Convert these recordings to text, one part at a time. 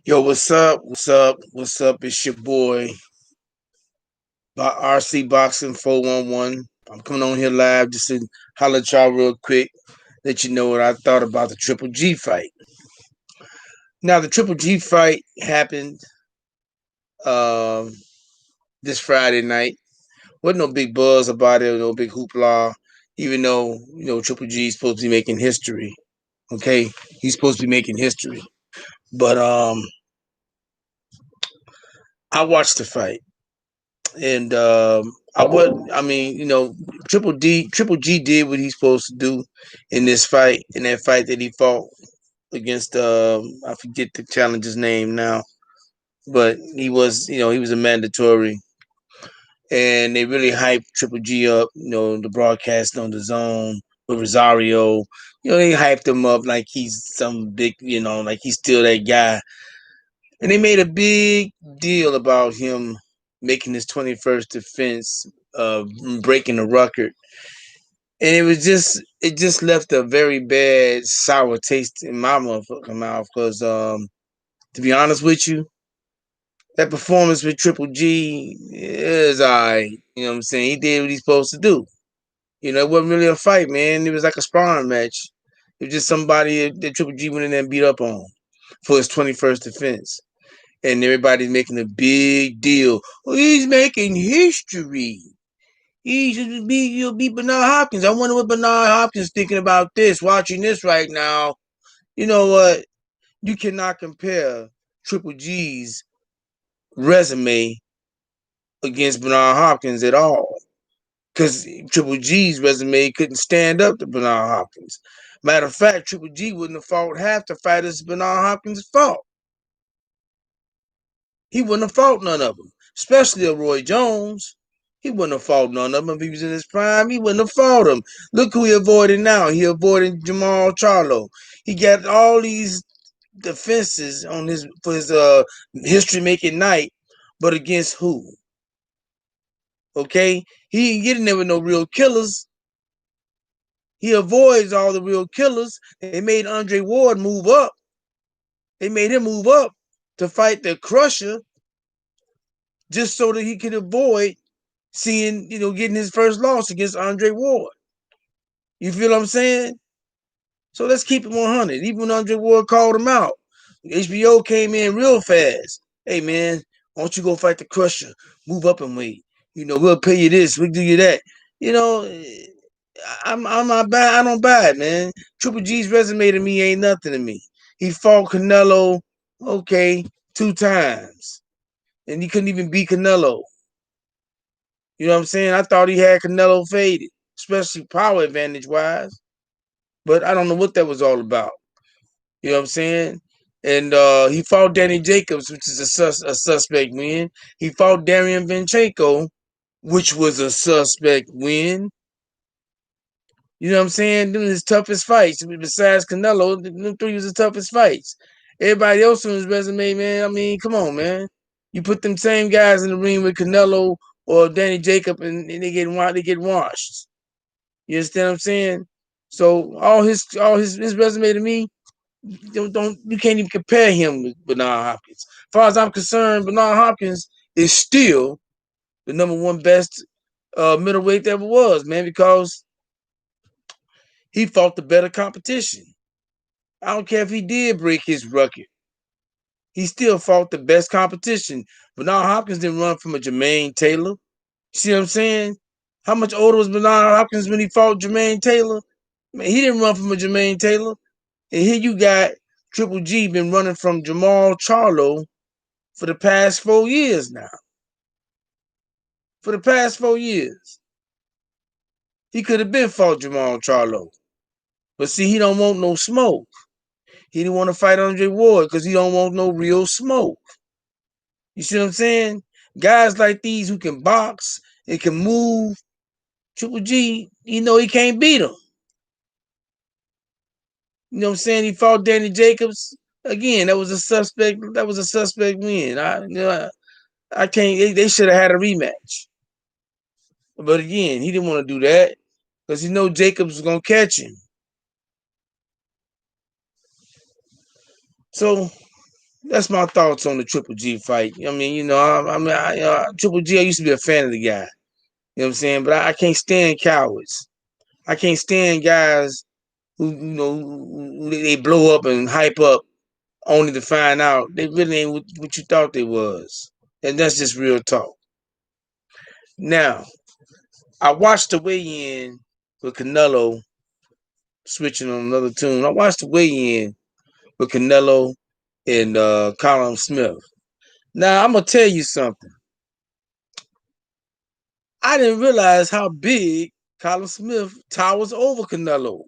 Yo, what's up? What's up? What's up? It's your boy, RC Boxing 411. I'm coming on here live just to holler at y'all real quick, let you know what I thought about the Triple G fight. Now, the Triple G fight happened um, this Friday night. Wasn't no big buzz about it, no big hoopla, even though, Triple G is supposed to be making history. Okay? He's supposed to be making history. But I watched the fight. And Triple G did what he's supposed to do in this fight, in that fight that he fought against I forget the challenger's name now, but he was a mandatory, and they really hyped Triple G up. The broadcast on the zone with Rosario. They hyped him up like he's some big, like he's still that guy. And they made a big deal about him making his 21st defense, breaking the record. And it just left a very bad, sour taste in my motherfucking mouth. Because, to be honest with you, that performance with Triple G is alright. You know what I'm saying? He did what he's supposed to do. It wasn't really a fight, man. It was like a sparring match. It was just somebody that Triple G went in there and beat up on for his 21st defense. And everybody's making a big deal. Oh, he's making history. You'll beat Bernard Hopkins. I wonder what Bernard Hopkins thinking about this, watching this right now. You know what? You cannot compare Triple G's resume against Bernard Hopkins at all. Because Triple G's resume couldn't stand up to Bernard Hopkins. Matter of fact, Triple G wouldn't have fought half the fighters Bernard Hopkins fought. He wouldn't have fought none of them, especially a Roy Jones. He wouldn't have fought none of them if he was in his prime. He wouldn't have fought him. Look who he avoided now. He avoided Jamal Charlo. He got all these defenses on his for his history making night, but against who? Okay, he ain't getting there with no real killers. He avoids all the real killers. They made Andre Ward move up. They made him move up to fight the Crusher, just so that he could avoid getting his first loss against Andre Ward. You feel what I'm saying? So let's keep it 100. Even when Andre Ward called him out, HBO came in real fast. Hey, man, why don't you go fight the Crusher? Move up and wait. We'll pay you this. We'll do you that. You know, I'm not bad. I don't buy it, man. Triple G's resume to me ain't nothing to me. He fought Canelo, okay, 2 times. And he couldn't even beat Canelo. You know what I'm saying? I thought he had Canelo faded, especially power advantage wise. But I don't know what that was all about. You know what I'm saying? And he fought Danny Jacobs, which is a suspect win. He fought Darian Vinchenko, which was a suspect win. You know what I'm saying? Them his toughest fights. Besides Canelo, them three was the toughest fights. Everybody else on his resume, man, I mean, come on, man. You put them same guys in the ring with Canelo or Danny Jacob and they get washed. You understand what I'm saying? So all his resume to me, don't you can't even compare him with Bernard Hopkins. As far as I'm concerned, Bernard Hopkins is still the number one best middleweight there ever was, man, because he fought the better competition. I don't care if he did break his record. He still fought the best competition. Bernard Hopkins didn't run from a Jermaine Taylor. See what I'm saying? How much older was Bernard Hopkins when he fought Jermaine Taylor? Man, he didn't run from a Jermaine Taylor. And here you got Triple G been running from Jamal Charlo for the past 4 years now. For the past 4 years. He could have been fought Jamal Charlo. But see, he don't want no smoke. He didn't want to fight Andre Ward because he don't want no real smoke. You see what I'm saying? Guys like these who can box and can move, Triple G, he can't beat him. You know what I'm saying? He fought Danny Jacobs. Again, that was a suspect win. I can't. They should have had a rematch. But again, he didn't want to do that because he know Jacobs was gonna catch him. So That's my thoughts on the Triple G fight. I mean, Triple G, I used to be a fan of the guy. You know what I'm saying? But I can't stand cowards. I can't stand guys who they blow up and hype up only to find out they really ain't what you thought they was. And that's just real talk. Now, I watched the weigh-in with Canelo switching on another tune. I watched the weigh-in with Canelo and Colin Smith. Now, I'm going to tell you something. I didn't realize how big Colin Smith towers over Canelo.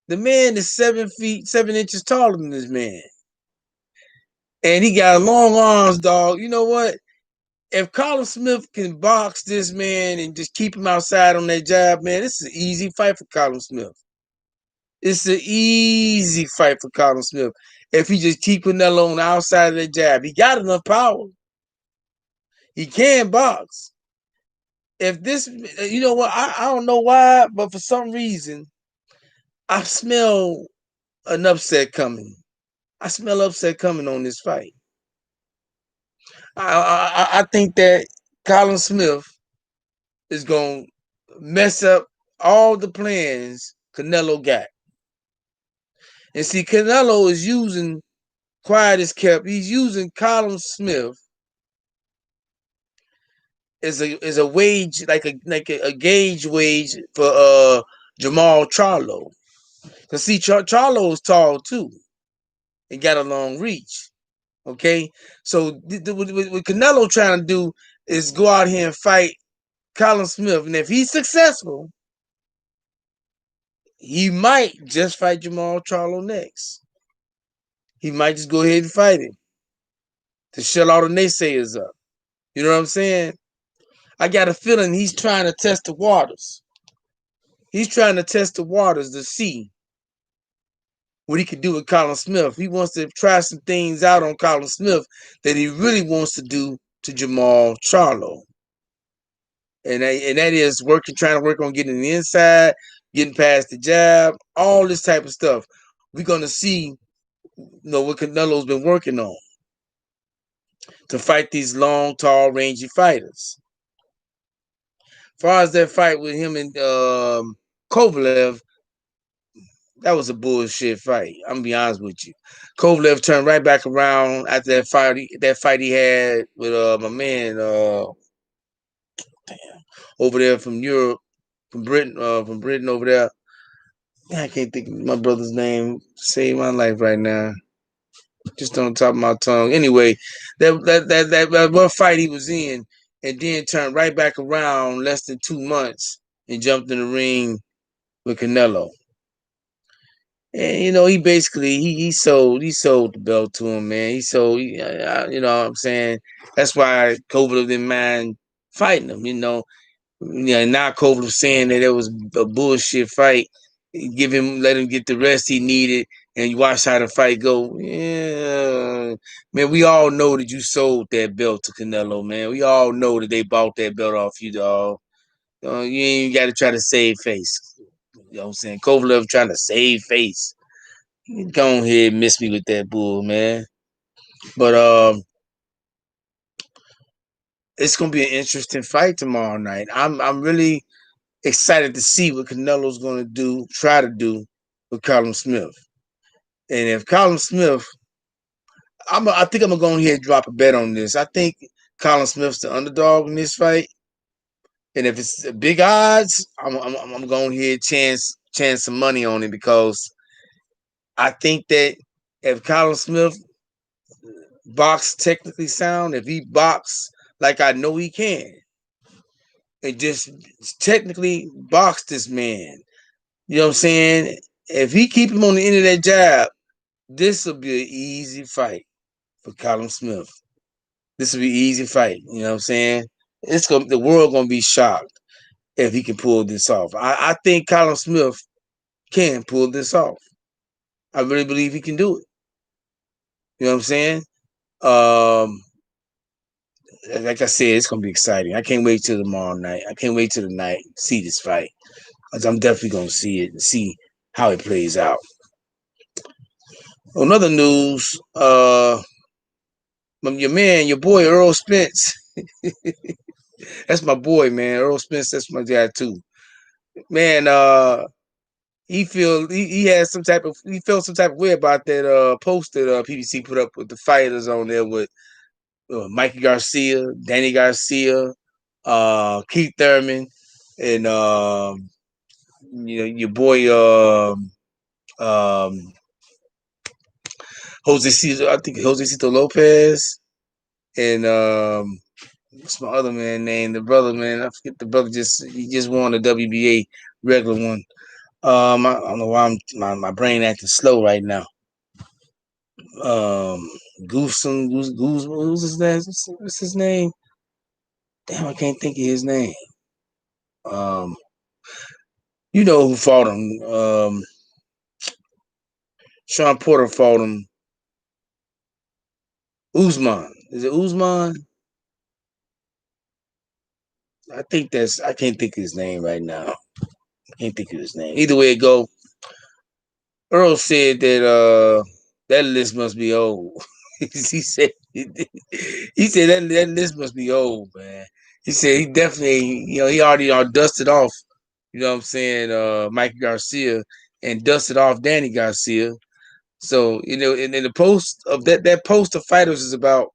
The man is 7 feet, 7 inches taller than this man. And he got long arms, dog. You know what? If Colin Smith can box this man and just keep him outside on that jab, man, this is an easy fight for Colin Smith. It's an easy fight for Colin Smith. If he just keep Canelo on the outside of that jab, he got enough power. He can box. If this, you know what? I don't know why, but for some reason, I smell an upset coming. I smell upset coming on this fight. I think that Colin Smith is going to mess up all the plans Canelo got. And see, Canelo is using, quiet as kept, he's using Colin Smith as a wage, like a gauge wage for Jamal Charlo. Because see, Charlo is tall too and got a long reach. Okay? So what Canelo trying to do is go out here and fight Colin Smith. And if he's successful, he might just fight Jamal Charlo next. He might just go ahead and fight him to shut all the naysayers up. You know what I'm saying? I got a feeling he's trying to test the waters. He's trying to test the waters to see what he could do with Colin Smith. He wants to try some things out on Colin Smith that he really wants to do to Jamal Charlo. And that is trying to work on getting the inside, getting past the jab, all this type of stuff. We're going to see what Canelo's been working on to fight these long, tall, rangy fighters. As far as that fight with him and Kovalev, that was a bullshit fight. I'm gonna be honest with you. Kovalev turned right back around after that fight he had with my man over there from Europe, from Britain over there. I can't think of my brother's name. Save my life right now. Just on top of my tongue. Anyway, that one fight he was in, and then turned right back around less than 2 months and jumped in the ring with Canelo. And he basically he sold the belt to him, man. He sold, you know what I'm saying? That's why Kovalev didn't mind fighting him, now Kovalev saying that it was a bullshit fight. Let him get the rest he needed, and you watch how the fight go. Yeah, man, we all know that you sold that belt to Canelo, man. We all know that they bought that belt off you, dog. You ain't got to try to save face. You know what I'm saying? Kovalev trying to save face. Go ahead and miss me with that bull, man. But it's gonna be an interesting fight tomorrow night. I'm really excited to see what Canelo's gonna try to do with Colin Smith. And if Colin Smith, I think I'm gonna go ahead and drop a bet on this. I think Colin Smith's the underdog in this fight. And if it's big odds, I'm going ahead chance some money on it, because I think that if Colin Smith box technically sound, if he box like I know he can, and just technically box this man, you know what I'm saying? If he keep him on the end of that jab, this will be an easy fight for Colin Smith. This will be an easy fight. You know what I'm saying? The world gonna be shocked if he can pull this off. I think Colin Smith can pull this off. I really believe he can do it. You know what I'm saying? Like I said, it's gonna be exciting. I can't wait till tomorrow night. I can't wait till the night to see this fight. I'm definitely gonna see it and see how it plays out. On other news, your boy Earl Spence. That's my boy, man. Earl Spence, that's my guy too. Man, he has some type of he felt some type of way about that post that PBC put up with the fighters on there with Mikey Garcia, Danny Garcia, Keith Thurman, and your boy um, Jose Cito, I think Jose Cito Lopez, and what's my other man name? The brother, man, I forget the brother. He just won the WBA regular one. I don't know why my brain acting slow right now. Goose, who's his name? What's his name? Damn, I can't think of his name. Um, you know who fought him? Sean Porter fought him. Usman. Is it Usman? I can't think of his name right now. I can't think of his name. Either way it go, Earl said that that list must be old. he said that list must be old, man. He said he definitely, he already dusted off, you know what I'm saying, Mike Garcia and dusted off Danny Garcia. So, and then the post of that post of fighters is about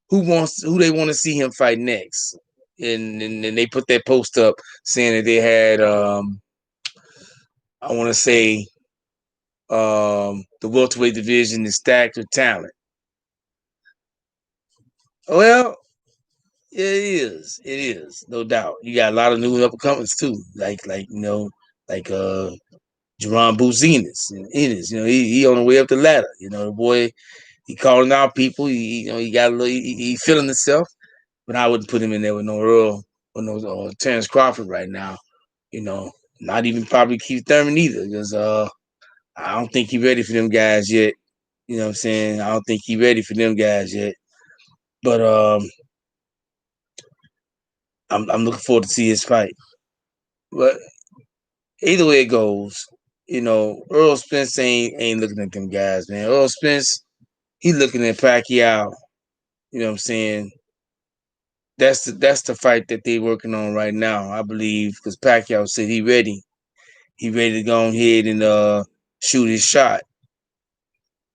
who they want to see him fight next. And they put that post up saying that they had I want to say the welterweight division is stacked with talent. Well, it is. It is, no doubt. You got a lot of new up and comers too, like Jerron Booth Enos. He on the way up the ladder. The boy, he calling out people. He got a little. He feeling himself, but I wouldn't put him in there with no Earl or no Terrence Crawford right now. Not even probably Keith Thurman either, because I don't think he's ready for them guys yet. You know what I'm saying? I don't think he's ready for them guys yet. But I'm looking forward to see his fight. But either way it goes, Earl Spence ain't looking at them guys, man. Earl Spence, he looking at Pacquiao. You know what I'm saying? That's the fight that they working on right now, I believe, because Pacquiao said he ready. He ready to go ahead and shoot his shot.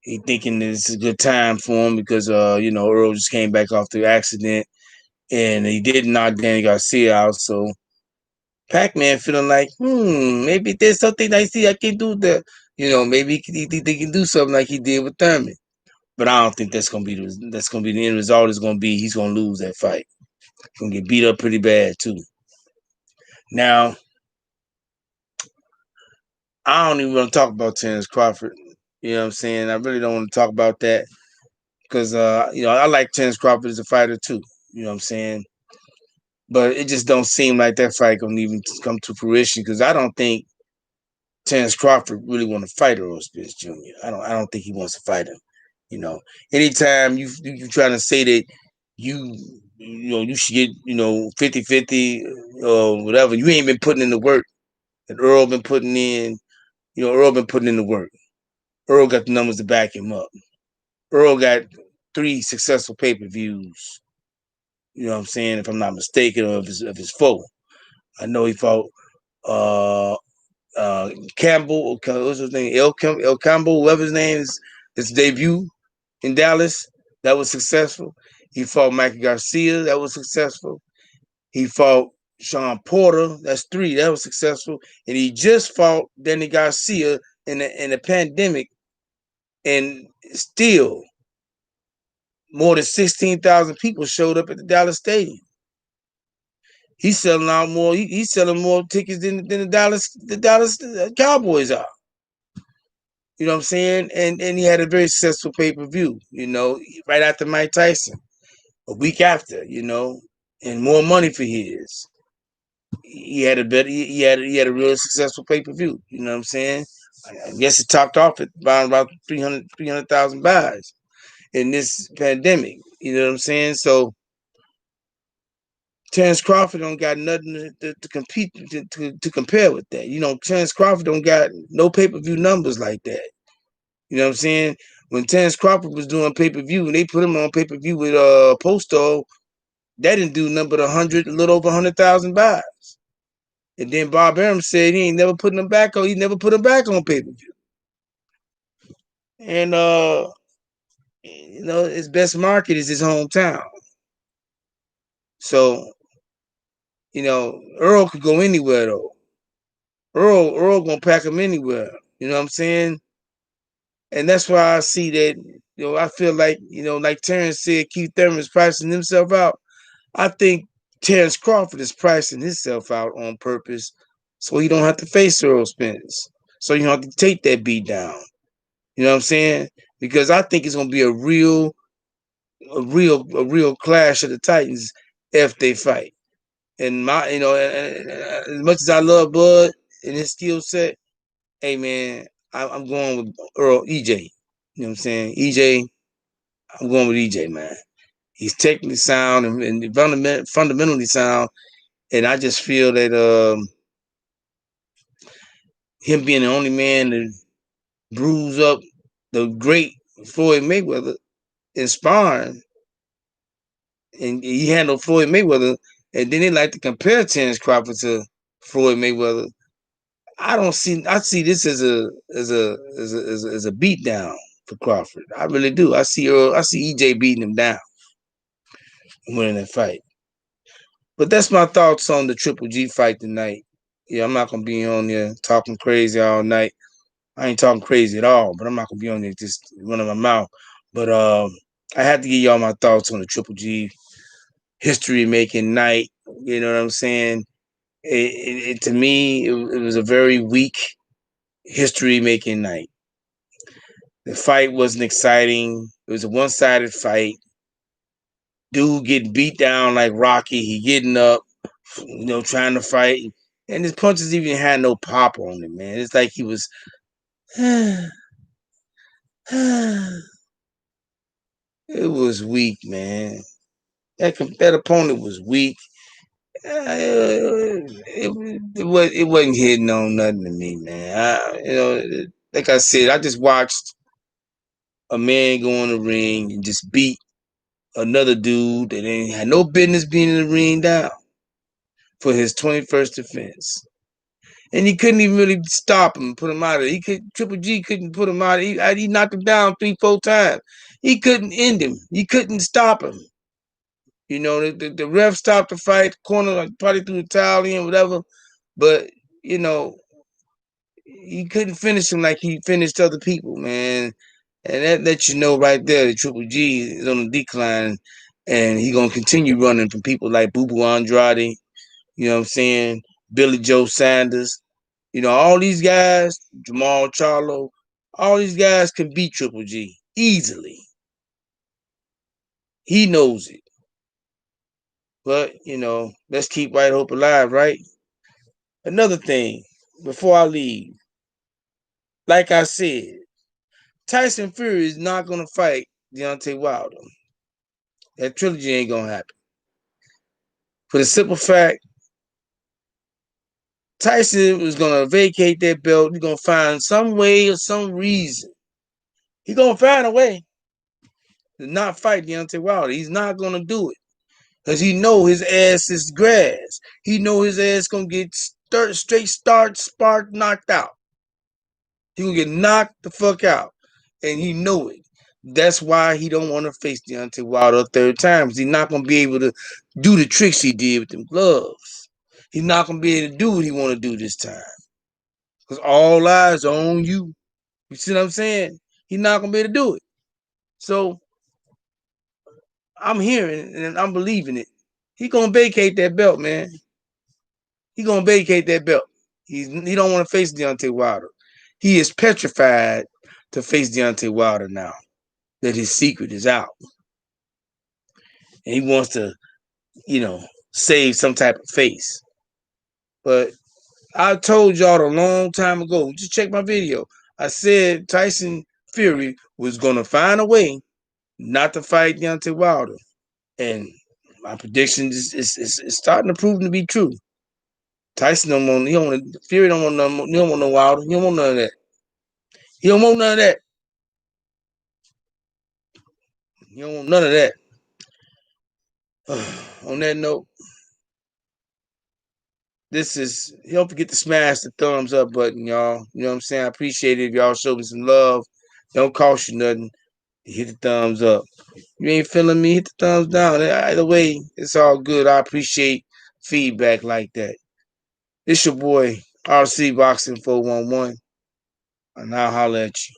He thinking this is a good time for him because Earl just came back off the accident and he did knock Danny Garcia out. So Pac-Man feeling like, maybe there's something I see I can do that. Maybe they can do something like he did with Thurman. But I don't think that's gonna be the end result. Is gonna be he's gonna lose that fight. He's gonna get beat up pretty bad too. Now, I don't even want to talk about Terrence Crawford. You know what I'm saying? I really don't want to talk about that because I like Terrence Crawford as a fighter too. You know what I'm saying? But it just don't seem like that fight gonna even come to fruition because I don't think Terrence Crawford really want to fight Earl Spence Jr. I don't think he wants to fight him. Anytime you trying to say that you you should get 50-50 or whatever, you ain't been putting in the work that Earl been putting in. Earl been putting in the work. Earl got the numbers to back him up. Earl got 3 successful pay-per-views. You know what I'm saying? If I'm not mistaken, of his foe. I know he fought Campbell, what's his name? El Campbell, whatever his name is, his debut in Dallas, that was successful. He fought Mikey Garcia, that was successful. He fought Sean Porter, that's 3, that was successful. And he just fought Danny Garcia in the pandemic, and still more than 16,000 people showed up at the Dallas Stadium. He's selling out more. He's selling more tickets than the Dallas Cowboys are. You know what I'm saying? And he had a very successful pay-per-view, right after Mike Tyson, a week after, and more money for his. He had a really successful pay-per-view, you know what I'm saying? I guess it topped off at about 300,000 buys in this pandemic, you know what I'm saying? So Terrence Crawford don't got nothing to compete to compare with that. Terrence Crawford don't got no pay-per-view numbers like that. You know what I'm saying? When Terrence Crawford was doing pay-per-view and they put him on pay-per-view with Posto, that didn't do nothing but a little over 100,000 buys. And then Bob Arum said he ain't never putting him back on. He never put him back on pay-per-view. And his best market is his hometown. So, Earl could go anywhere though. Earl gonna pack him anywhere. You know what I'm saying? And that's why I see that, I feel like, like Terrence said, Keith Thurman's pricing himself out. I think Terrence Crawford is pricing himself out on purpose so he don't have to face Earl Spence. So you don't have to take that beat down. You know what I'm saying? Because I think it's gonna be a real clash of the Titans if they fight. And as much as I love Bud and his skill set, hey man, I'm going with Earl EJ. You know what I'm saying? EJ, I'm going with EJ, man. He's technically sound and fundamentally sound, and I just feel that him being the only man to bruise up the great Floyd Mayweather in sparring, and he handled Floyd Mayweather, and then they like to compare Terrence Crawford to Floyd Mayweather. I see this as a beat down for Crawford. I really do. I see EJ beating him down and winning that fight. But that's my thoughts on the Triple G fight tonight. Yeah, I'm not gonna be on there talking crazy all night. I ain't talking crazy at all, but I'm not gonna be on there just running my mouth. But I had to give y'all my thoughts on the Triple G history making night. You know what I'm saying? To me, it was a very weak history making night. The fight wasn't exciting. It was a one-sided fight. Dude getting beat down like Rocky. He getting up, trying to fight. And his punches even had no pop on it, man. It's like he was it was weak, man. That opponent was weak. It wasn't hitting on nothing to me, man. Like I said, I just watched a man go in the ring and just beat another dude that ain't had no business being in the ring down for his 21st defense. And he couldn't even really stop him, put him out of it. Triple G couldn't put him out of it. He knocked him down 3-4 times. He couldn't end him. He couldn't stop him. The ref stopped the fight, the corner probably threw the towel in, whatever. But, he couldn't finish him like he finished other people, man. And that lets you know right there that Triple G is on the decline, and he gonna continue running from people like Boo Boo Andrade, you know what I'm saying? Billy Joe Sanders, all these guys, Jamal Charlo, all these guys can beat Triple G easily. He knows it. But, let's keep White Hope alive, right? Another thing, before I leave, like I said, Tyson Fury is not going to fight Deontay Wilder. That trilogy ain't going to happen. For the simple fact, Tyson was going to vacate that belt. He's going to find some way or some reason. He's going to find a way to not fight Deontay Wilder. He's not going to do it. Because he know his ass is grass. He know his ass going to get sparked, knocked out. He going to get knocked the fuck out. And he know it. That's why he don't want to face Deontay Wilder a third time. Because he's not going to be able to do the tricks he did with them gloves. He's not going to be able to do what he want to do this time. Because all eyes are on you. You see what I'm saying? He's not going to be able to do it. So, I'm hearing and I'm believing it. He going to vacate that belt, man. He going to vacate that belt. He don't want to face Deontay Wilder. He is petrified to face Deontay Wilder now that his secret is out. And he wants to, save some type of face. But I told y'all a long time ago, just check my video. I said Tyson Fury was going to find a way not to fight Deontay Wilder. And my prediction is starting to prove to be true. Tyson Fury don't want no Wilder. He don't want none of that. He don't want none of that. You don't want none of that. On that note, don't forget to smash the thumbs up button, y'all. You know what I'm saying? I appreciate it if y'all show me some love. Don't cost you nothing. Hit the thumbs up. You ain't feeling me, hit the thumbs down. Either way, it's all good. I appreciate feedback like that. It's your boy, RC Boxing 411. And I'll holler at you.